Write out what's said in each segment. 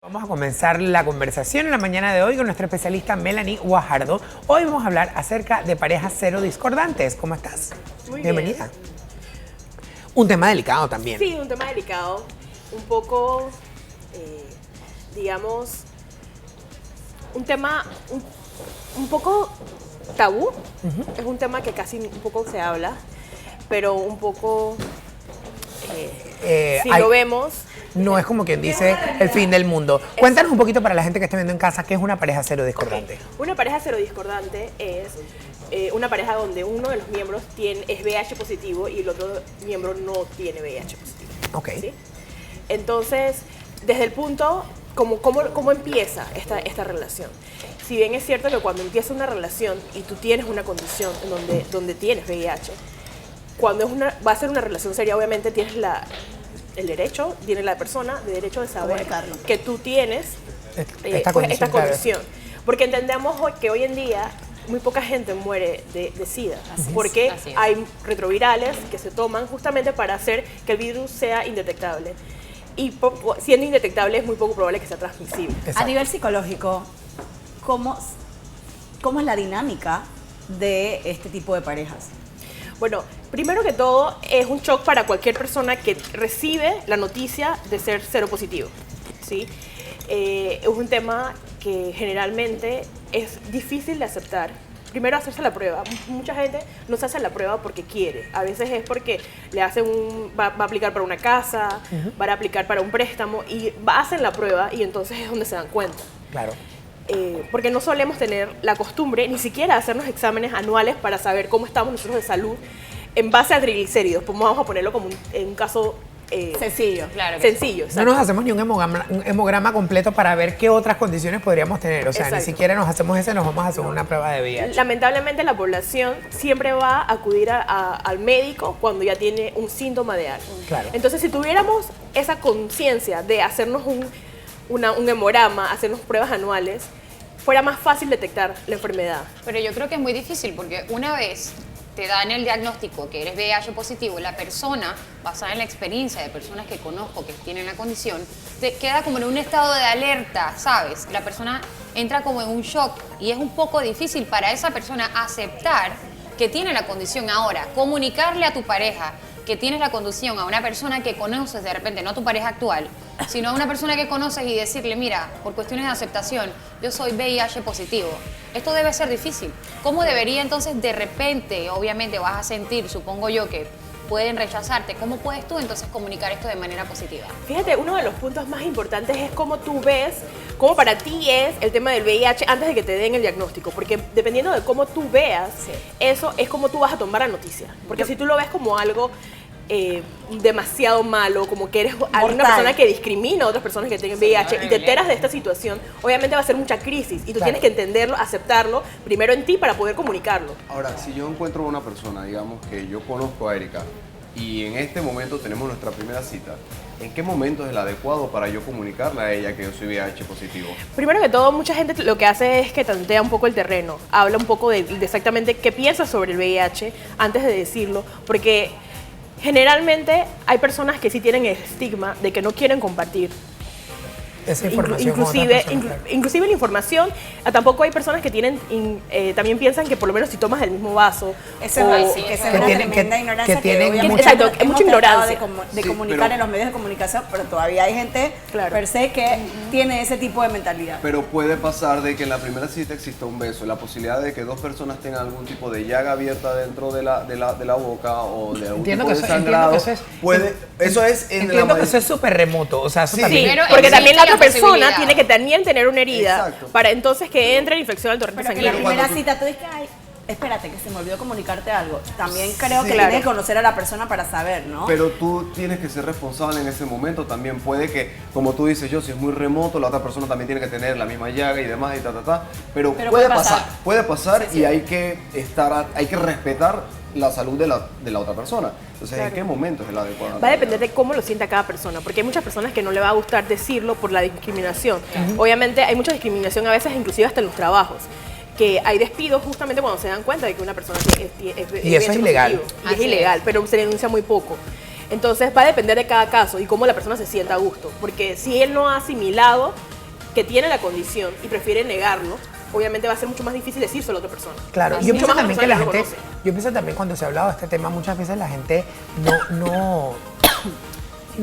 Vamos a comenzar la conversación en la mañana de hoy con nuestra especialista Melanie Guajardo. Hoy vamos a hablar acerca de parejas cero discordantes. ¿Cómo estás? Muy Bienvenida. bien. Un tema delicado también. Sí, un tema delicado, un poco, digamos, un tema un poco tabú. Es un tema que casi un poco se habla, pero un poco, si lo vemos... No es como quien dice el fin del mundo. Cuéntanos un poquito para la gente que está viendo en casa qué es una pareja cero discordante. Una pareja cero discordante es una pareja donde uno de los miembros es VIH positivo y el otro miembro no tiene VIH positivo. Ok. ¿Sí? Entonces, desde el punto, ¿cómo empieza esta relación? Si bien es cierto que cuando empieza una relación y tú tienes una condición en donde tienes VIH, cuando va a ser una relación seria, obviamente tienes el derecho, tiene la persona de derecho de saber que tú tienes esta condición. Porque entendemos que hoy en día muy poca gente muere de SIDA, porque hay retrovirales que se toman justamente para hacer que el virus sea indetectable. Y siendo indetectable es muy poco probable que sea transmisible. A nivel psicológico, ¿cómo es la dinámica de este tipo de parejas? Bueno, primero que todo, es un shock para cualquier persona que recibe la noticia de ser cero positivo, ¿sí? Es un tema que generalmente es difícil de aceptar. Primero, hacerse la prueba. Mucha gente no se hace la prueba porque quiere. A veces es porque le hacen va a aplicar para una casa, va a aplicar para un préstamo y hacen la prueba y entonces es donde se dan cuenta. Claro. Porque no solemos tener la costumbre ni siquiera hacernos exámenes anuales para saber cómo estamos nosotros de salud en base a triglicéridos. Pues vamos a ponerlo como en un caso sencillo. Claro, sencillo. No nos hacemos ni un hemograma completo para ver qué otras condiciones podríamos tener. O sea, Exacto. Ni siquiera nos hacemos ese, nos vamos a hacer una prueba de VIH. Lamentablemente la población siempre va a acudir al médico cuando ya tiene un síntoma de algo. Claro. Entonces, si tuviéramos esa conciencia de hacernos un hemograma, hacernos pruebas anuales, fuera más fácil detectar la enfermedad. Pero yo creo que es muy difícil porque una vez te dan el diagnóstico que eres VIH positivo, la persona, basada en la experiencia de personas que conozco que tienen la condición, te queda como en un estado de alerta, ¿sabes? La persona entra como en un shock y es un poco difícil para esa persona aceptar que tiene la condición. Ahora, comunicarle a tu pareja que tienes la condición a una persona que conoces de repente, no a tu pareja actual, sino a una persona que conoces y decirle, mira, por cuestiones de aceptación, yo soy VIH positivo. Esto debe ser difícil. ¿Cómo debería entonces de repente, obviamente vas a sentir, supongo yo, que pueden rechazarte? ¿Cómo puedes tú entonces comunicar esto de manera positiva? Fíjate, uno de los puntos más importantes es cómo tú ves, cómo para ti es el tema del VIH antes de que te den el diagnóstico, porque dependiendo de cómo tú veas, eso es como tú vas a tomar la noticia. Porque si tú lo ves como algo demasiado malo, como que eres una persona que discrimina a otras personas que tienen VIH y te enteras de esta situación, obviamente va a ser mucha crisis y tú tienes que entenderlo, aceptarlo, primero en ti para poder comunicarlo. Ahora, si yo encuentro a una persona, digamos que yo conozco a Erika y en este momento tenemos nuestra primera cita, ¿en qué momento es el adecuado para yo comunicarle a ella que yo soy VIH positivo? Primero que todo, mucha gente lo que hace es que tantea un poco el terreno, habla un poco de exactamente qué piensa sobre el VIH antes de decirlo, porque generalmente hay personas que sí tienen el estigma de que no quieren compartir Esa información. inclusive la información. Tampoco hay personas que tienen también piensan que por lo menos si tomas del mismo vaso Eso que es una tremenda ignorancia que tienen exacto, hay mucha ignorancia de comunicar en los medios de comunicación, pero todavía hay gente per se que tiene ese tipo de mentalidad. Pero puede pasar de que en la primera cita exista un beso, la posibilidad de que dos personas tengan algún tipo de llaga abierta dentro de la boca o de algún tipo de sangrado. Eso es súper remoto. O sea, eso también. Porque también la otra persona tiene que también tener una herida. Exacto. Para entonces que entre la infección al torrente Pero que la sanguíneo. primera cita tú dices, ay, espérate, que se me olvidó comunicarte algo. También creo que tienes que conocer a la persona para saber, ¿no? Pero tú tienes que ser responsable en ese momento. También puede que, como tú dices, yo si es muy remoto, la otra persona también tiene que tener la misma llaga y demás y Pero puede pasar y hay que respetar la salud de la otra persona. Entonces, ¿en qué momento es el adecuado? Va a depender de cómo lo sienta cada persona, porque hay muchas personas que no le va a gustar decirlo por la discriminación. Obviamente hay mucha discriminación a veces, inclusive hasta en los trabajos, que hay despidos justamente cuando se dan cuenta de que una persona es Y eso es ilegal. Y es ilegal, pero se denuncia muy poco. Entonces va a depender de cada caso y cómo la persona se sienta a gusto, porque si él no ha asimilado que tiene la condición y prefiere negarlo, obviamente va a ser mucho más difícil decírselo a otra persona. Claro, Así yo es. pienso Mucho más también que la persona gente, lo conoce. yo pienso también cuando se ha hablado de este tema, muchas veces la gente no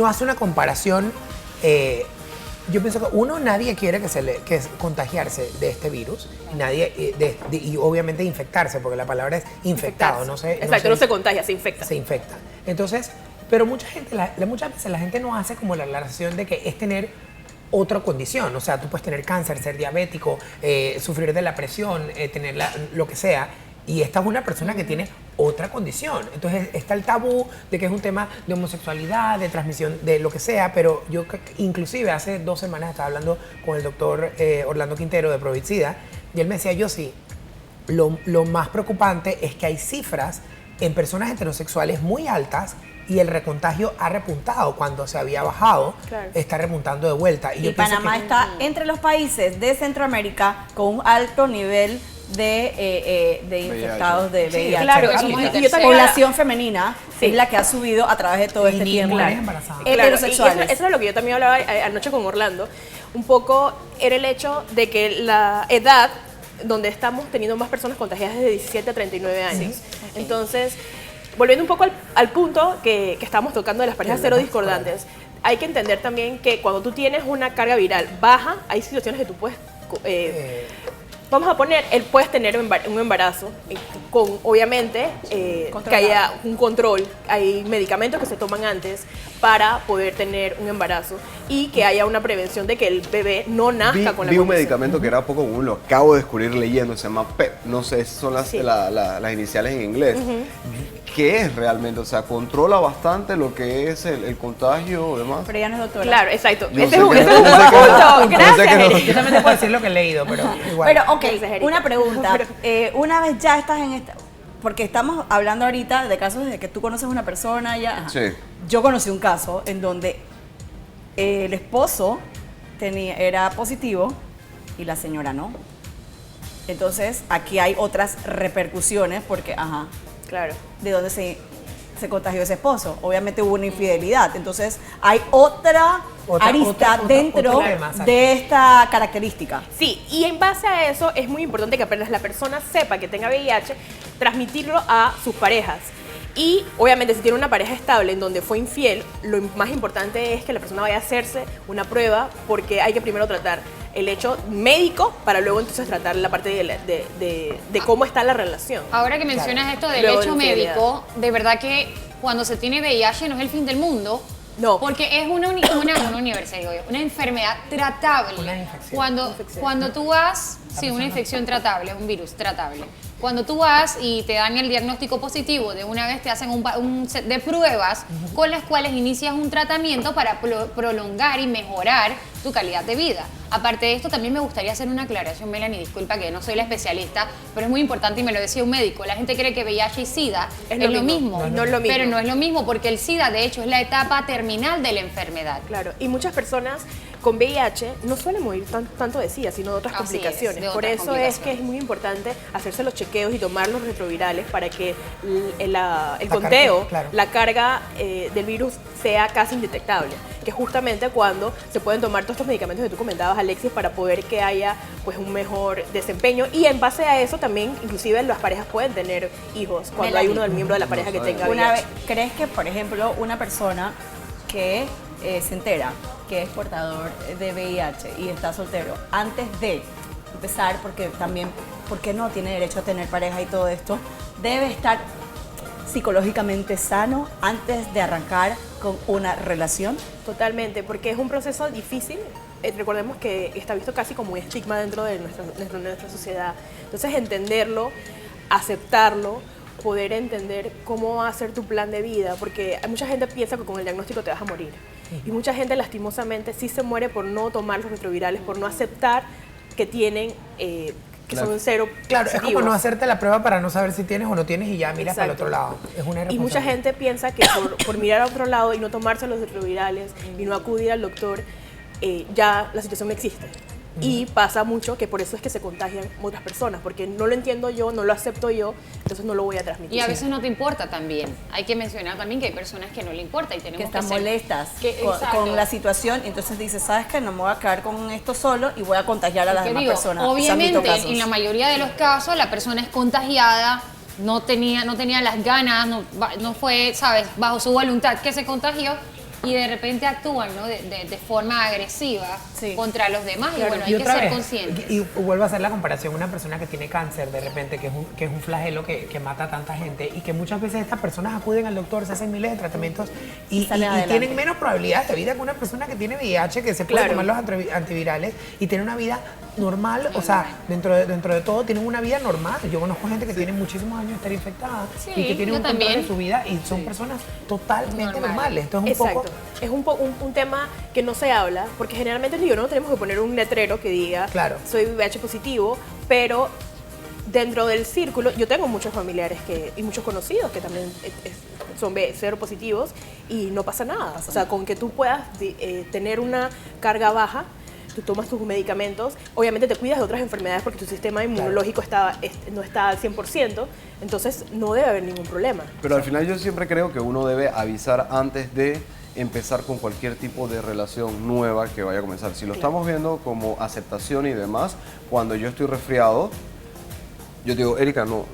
hace una comparación. Yo pienso que nadie quiere que contagiarse de este virus y nadie y obviamente infectarse, porque la palabra es infectado, Exacto, no se contagia, se infecta. se infecta. Entonces, pero muchas veces la gente no hace como la aclaración de que es tener otra condición. O sea, tú puedes tener cáncer, ser diabético, sufrir de la presión, tener lo que sea. Y esta es una persona que tiene otra condición. Entonces está el tabú de que es un tema de homosexualidad, de transmisión, de lo que sea, pero yo inclusive hace 2 semanas estaba hablando con el doctor Orlando Quintero de Provicida y él me decía, yo sí, lo más preocupante es que hay cifras en personas heterosexuales muy altas y el recontagio ha repuntado cuando se había bajado, Claro. está repuntando de vuelta. Y yo pienso Panamá que- está entre los países de Centroamérica con un alto nivel de infectados de Sí, VIH. claro. Porque Y somos yo también Población femenina Sí. es la que ha subido a través de todo Y este ni tiempo. mujeres embarazadas. Claro, Heterosexuales. y eso es lo que yo también hablaba anoche con Orlando. Un poco era el hecho de que la edad donde estamos teniendo más personas contagiadas es de 17 a 39 años. Entonces, volviendo un poco al punto que estamos tocando de las parejas cero discordantes, hay que entender también que cuando tú tienes una carga viral baja, hay situaciones que tú puedes... vamos a poner, él puedes tener un embarazo con, obviamente, que haya un control, hay medicamentos que se toman antes para poder tener un embarazo y que haya una prevención de que el bebé no nazca con la Vi un condición. medicamento que era poco común, lo acabo de descubrir leyendo, se llama PEP, no sé, son las, Sí. las iniciales en inglés. ¿Qué es realmente? O sea, controla bastante lo que es el contagio o demás. Pero ella no es doctora. Claro, exacto. Yo Ese sé es un que- ese es yo un sé buen que no. punto. Yo sé Gracias, que no. Erika. Yo también te puedo decir lo que he leído, pero igual. Pero, ok, Gracias, Erika. una pregunta. Pero- Una vez ya estás en esta... Porque estamos hablando ahorita de casos de que tú conoces una persona ya... ajá. Sí. Yo conocí un caso en donde el esposo era positivo y la señora no. Entonces, aquí hay otras repercusiones porque, ajá, Claro. de dónde se contagió ese esposo. Obviamente hubo una infidelidad. Entonces, hay otra arista dentro otro tema, exacto. de esta característica. Sí, y en base a eso es muy importante que apenas la persona sepa que tenga VIH, transmitirlo a sus parejas. Y obviamente si tiene una pareja estable en donde fue infiel, lo más importante es que la persona vaya a hacerse una prueba porque hay que primero tratar el hecho médico para luego entonces tratar la parte de cómo está la relación. Ahora que mencionas esto del Luego hecho de infidelidad. médico, de verdad que cuando se tiene VIH no es el fin del mundo. No. Porque es una universalidad, digo yo, una enfermedad tratable. Una infección. Cuando tú vas, sí, una infección tratable, un virus tratable. Cuando tú vas y te dan el diagnóstico positivo, de una vez te hacen un set de pruebas con las cuales inicias un tratamiento para prolongar y mejorar tu calidad de vida. Aparte de esto, también me gustaría hacer una aclaración, Melanie, disculpa que no soy la especialista, pero es muy importante y me lo decía un médico. La gente cree que VIH y SIDA es lo mismo. No es lo mismo. Pero no es lo mismo porque el SIDA, de hecho, es la etapa terminal de la enfermedad. Claro, y muchas personas con VIH no suelen morir tanto de SIDA, sino de otras Así complicaciones. es, de Por otras eso es complicaciones. que es muy importante hacerse los chequeos y tomar los retrovirales para que el carga, conteo, claro. la carga del virus sea casi indetectable. Que es justamente cuando se pueden tomar todos estos medicamentos que tú comentabas, Alexis, para poder que haya pues un mejor desempeño. Y en base a eso también, inclusive las parejas pueden tener hijos cuando Melanie, hay uno del miembro de la pareja que tenga Una VIH. vez, ¿crees que, por ejemplo, una persona que se entera que es portador de VIH y está soltero, antes de empezar, porque también, ¿por qué no tiene derecho a tener pareja y todo esto? Debe estar psicológicamente sano antes de arrancar con una relación. Totalmente, porque es un proceso difícil. Recordemos que está visto casi como un estigma dentro de nuestra sociedad. Entonces, entenderlo, aceptarlo, poder entender cómo va a ser tu plan de vida, porque hay mucha gente piensa que con el diagnóstico te vas a morir. Y mucha gente, lastimosamente, sí se muere por no tomar los retrovirales, por no aceptar que tienen, que Claro. son cero Claro, es como positivos. no hacerte la prueba para no saber si tienes o no tienes y ya miras para el Exacto. otro lado. Es una Y mucha irresponsabilidad. gente piensa que por mirar a otro lado y no tomarse los retrovirales y no acudir al doctor, ya la situación no existe. Y pasa mucho que por eso es que se contagian otras personas, porque no lo entiendo yo, no lo acepto yo, entonces no lo voy a transmitir. Y a veces no te importa también. Hay que mencionar también que hay personas que no le importa y tenemos que están ser- molestas exacto. con la situación, y entonces dices, ¿sabes qué? No me voy a quedar con esto solo y voy a contagiar a las Que demás digo, personas. Se han visto obviamente, casos. en la mayoría de los casos, la persona es contagiada, no tenía las ganas, no fue, ¿sabes?, bajo su voluntad que se contagió y de repente actúan, ¿no?, de forma agresiva Sí. contra los demás. Claro, Y bueno, hay y que otra ser vez, conscientes. Y vuelvo a hacer la comparación, una persona que tiene cáncer de repente, que es un flagelo que mata a tanta gente y que muchas veces estas personas acuden al doctor, se hacen miles de tratamientos y salen adelante. tienen menos probabilidades de vida que una persona que tiene VIH, que se puede Claro. tomar los antivirales y tiene una vida normal, o sea, dentro de todo tienen una vida normal. Yo conozco gente que tiene muchísimos años de estar infectada Sí, y que tiene yo un control también. de su vida y son personas totalmente Normales. normales. Entonces, Exacto. un poco... Es un tema que no se habla, porque generalmente no tenemos que poner un letrero que diga Claro. soy VIH positivo, pero dentro del círculo, yo tengo muchos familiares y muchos conocidos que también son cero positivos y no pasa nada. O sea, con que tú puedas tener una carga baja, tú tomas tus medicamentos, obviamente te cuidas de otras enfermedades porque tu sistema inmunológico no está al 100%, entonces no debe haber ningún problema. Pero al final yo siempre creo que uno debe avisar antes de empezar con cualquier tipo de relación nueva que vaya a comenzar. Si lo estamos viendo como aceptación y demás, cuando yo estoy resfriado, yo digo, Erika, no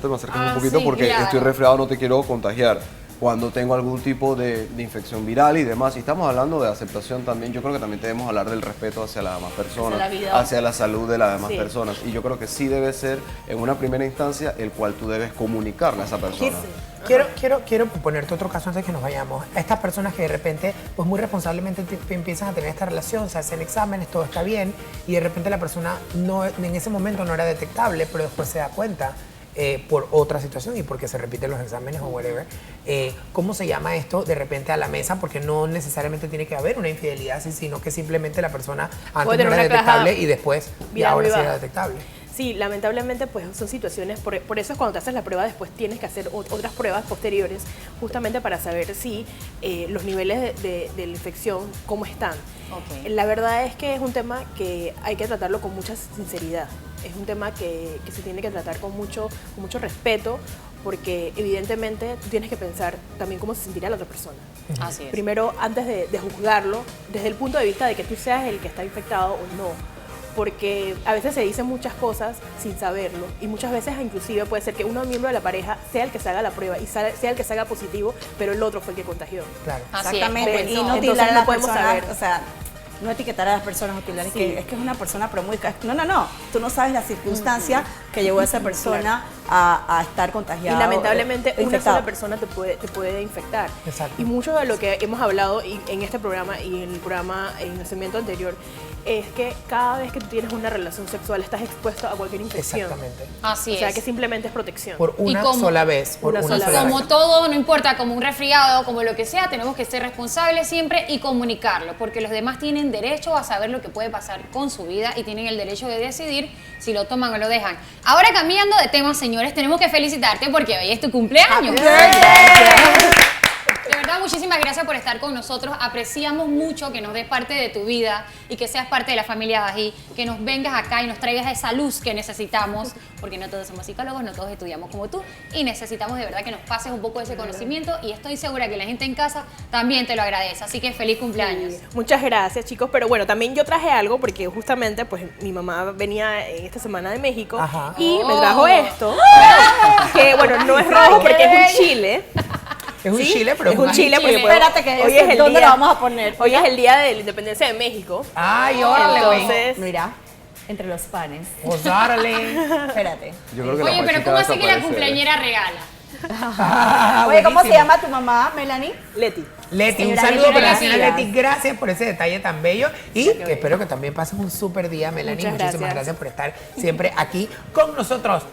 te me acerques un poquito sí, porque claro. estoy resfriado, no te quiero contagiar. Cuando tengo algún tipo de infección viral y demás, y estamos hablando de aceptación también, yo creo que también debemos hablar del respeto hacia las demás personas, Hacia la vida. hacia la salud de las demás Sí. personas. Y yo creo que sí debe ser en una primera instancia el cual tú debes comunicarle a esa persona. Quiero ponerte otro caso antes que nos vayamos. A estas personas que de repente, pues muy responsablemente empiezan a tener esta relación, se hacen exámenes, todo está bien, y de repente la persona en ese momento no era detectable, pero después se da cuenta por otra situación y porque se repiten los exámenes o whatever. ¿Cómo se llama esto de repente a la mesa? Porque no necesariamente tiene que haber una infidelidad, sino que simplemente la persona antes Puede no tener era una caja detectable y después y viral ahora muy sí era baja. detectable. Sí, lamentablemente pues son situaciones, por eso es cuando te haces la prueba después tienes que hacer otras pruebas posteriores justamente para saber si los niveles de la infección, cómo están. Ok. La verdad es que es un tema que hay que tratarlo con mucha sinceridad, es un tema que se tiene que tratar con mucho respeto porque evidentemente tú tienes que pensar también cómo se sentirá la otra persona. Así es. Primero, antes de juzgarlo, desde el punto de vista de que tú seas el que está infectado o no. Porque a veces se dicen muchas cosas sin saberlo y muchas veces inclusive puede ser que uno miembro de la pareja sea el que se haga la prueba y sea el que se haga positivo, pero el otro fue el que contagió. Claro. Así es, Exactamente, por y eso. no Entonces tildar a no las podemos personas, saber. o sea, no etiquetar a las personas o tildar Sí. que es una persona pero muy... No, tú no sabes la circunstancia que llevó a esa persona a estar contagiada. Y lamentablemente o una infectada. sola persona te puede infectar. Exacto. Y mucho de lo que hemos hablado en este programa y en el programa, en el segmento anterior, es que cada vez que tú tienes una relación sexual estás expuesto a cualquier infección. Exactamente. Así O sea es. que simplemente es protección. Por una como- sola vez. Por Una una sola sola vez. vez. Como todo, no importa, como un resfriado, como lo que sea, tenemos que ser responsables siempre y comunicarlo, porque los demás tienen derecho a saber lo que puede pasar con su vida y tienen el derecho de decidir si lo toman o lo dejan. Ahora cambiando de tema, señores, tenemos que felicitarte porque hoy es tu cumpleaños. De verdad, muchísimas gracias por estar con nosotros. Apreciamos mucho que nos des parte de tu vida y que seas parte de la familia Bají, que nos vengas acá y nos traigas esa luz que necesitamos, porque no todos somos psicólogos, no todos estudiamos como tú y necesitamos de verdad que nos pases un poco de ese conocimiento y estoy segura que la gente en casa también te lo agradece. Así que feliz cumpleaños. Muchas gracias, chicos. Pero bueno, también yo traje algo porque justamente pues mi mamá venía en esta semana de México Ajá. y me Oh. trajo esto. Que bueno, no es rojo porque es un chile. Es un ¿sí? chile, pero es un chile porque chile. Espérate que hoy es- es el ¿dónde día- lo vamos a poner? Hoy es el día de la independencia de México. Ay, órale, güey. Entonces, Mira, entre los panes. Pues órale. Espérate. Yo creo que Oye, la pero Pachita ¿cómo así que la desaparece. cumpleañera regala? Ah, Oye, ¿cómo se buenísimo. llama tu mamá, Melanie? Leti. Leti, un Señora saludo Leti, para la gracias. señora Leti. Gracias por ese detalle tan bello. Y que espero que también pases un súper día, Melanie. Muchas Muchísimas gracias. gracias por estar siempre aquí con nosotros.